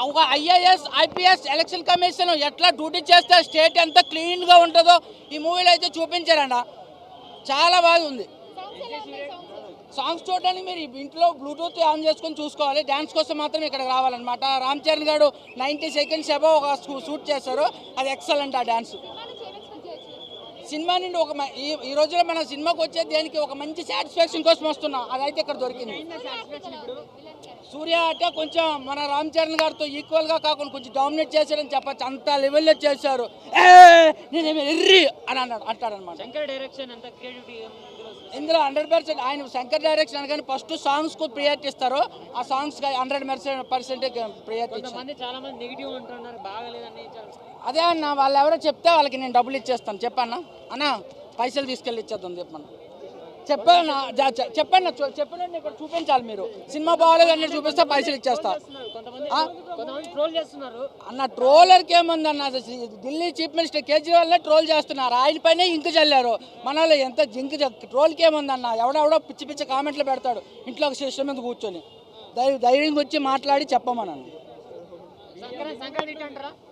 ఒక IAS IPS election commission ఎట్లా duty చేస్తే స్టేట్ ఎంత క్లీన్గా ఉంటుందో ఈ మూవీలో అయితే చూపించారన్న. చాలా బాగుంది. సాంగ్స్ చూడడానికి మీరు ఇంట్లో బ్లూటూత్ ఆన్ చేసుకొని చూసుకోవాలి. డ్యాన్స్ కోసం మాత్రం ఇక్కడ రావాలన్నమాట. రామ్ చరణ్ గారు 90 సెకండ్స్ అబౌవ్ ఒక షూట్ చేశారు. అది ఎక్సలెంట్ ఆ డ్యాన్స్. సినిమా నుండి ఈ రోజులో మన సినిమాకి వచ్చేది దేనికి ఒక మంచి సాటిస్ఫాక్షన్ కోసం వస్తున్నాం. అదైతే ఇక్కడ దొరికింది. సూర్య అంటే కొంచెం మన రామ్ చరణ్ గారితో ఈక్వల్గా కాకుండా కొంచెం డామినేట్ చేశారని చెప్పచ్చు. అంత లెవెల్లో చేశారు. నేనేమి ఎర్రి అని అంటారనమాట. ఇందులో 100% ఆయన శంకర్ డైరెక్షన్ అనగానే ఫస్ట్ సాంగ్స్ కు ప్రియారిటీ ఇస్తారు. ఆ సాంగ్స్ 100% ప్రియారిటీ అదే అన్న. వాళ్ళు ఎవరో చెప్తే వాళ్ళకి నేను డబ్బులు ఇచ్చేస్తాను. చెప్పన్నా అన్న, పైసలు తీసుకెళ్ళి ఇచ్చేద్దాం చెప్పన్న. చెప్పాను చెప్పినట్టు ఇక్కడ చూపించాలి. మీరు సినిమా బాగాలేదు అన్నట్టు చూపిస్తే పైసలు ఇచ్చేస్తా అన్న. ట్రోలర్కి ఏముంది అన్న, Delhi chief minister Kejriwal troll చేస్తున్నారు. ఆయన పైన ఇంకు చల్లారు. మనలో ఎంత ట్రోల్కి ఏముంది అన్న. ఎవడెవడో పిచ్చి పిచ్చి కామెంట్లు పెడతాడు ఇంట్లో ఒక సిస్టమ్ మీద కూర్చొని. ధైర్యంగా వచ్చి మాట్లాడి చెప్పమన్నాను.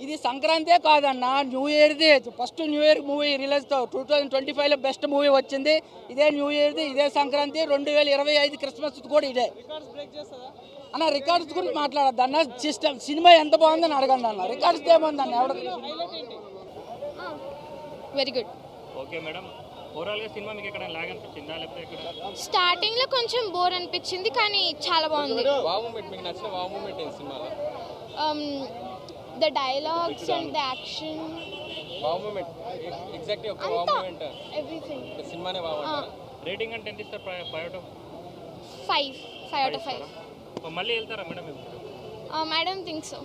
ఇది సంక్రాంతే కాదన్న, న్యూ ఇయర్ది. First new year movie release 2025లో బెస్ట్ మూవీ వచ్చింది. ఇదే న్యూ ఇయర్ది, ఇదే సంక్రాంతి. 2025 క్రిస్మస్ కూడా ఇదే అన్న. రికార్డ్స్ గురించి మాట్లాడద్దు అన్న. సినిమా ఎంత బాగుందని అడగండి అన్న. రికార్డ్స్ ఏముందన్న ఎవడ. Very good. ఓకే మేడం, ఓవరాల్గా సినిమా మీకు ఎక్కడ లాగ్ అనిపించిందా లేకపోతే ఎక్కడ? స్టార్టింగ్ లో కొంచెం బోర్ అనిపించింది కానీ చాలా బాగుంది. The dialogues and the action. Everything. Rating అంటే ఎంత ఇస్తారు? 5 out of 5. మళ్ళీ వెళ్తారా madam? I don't think so.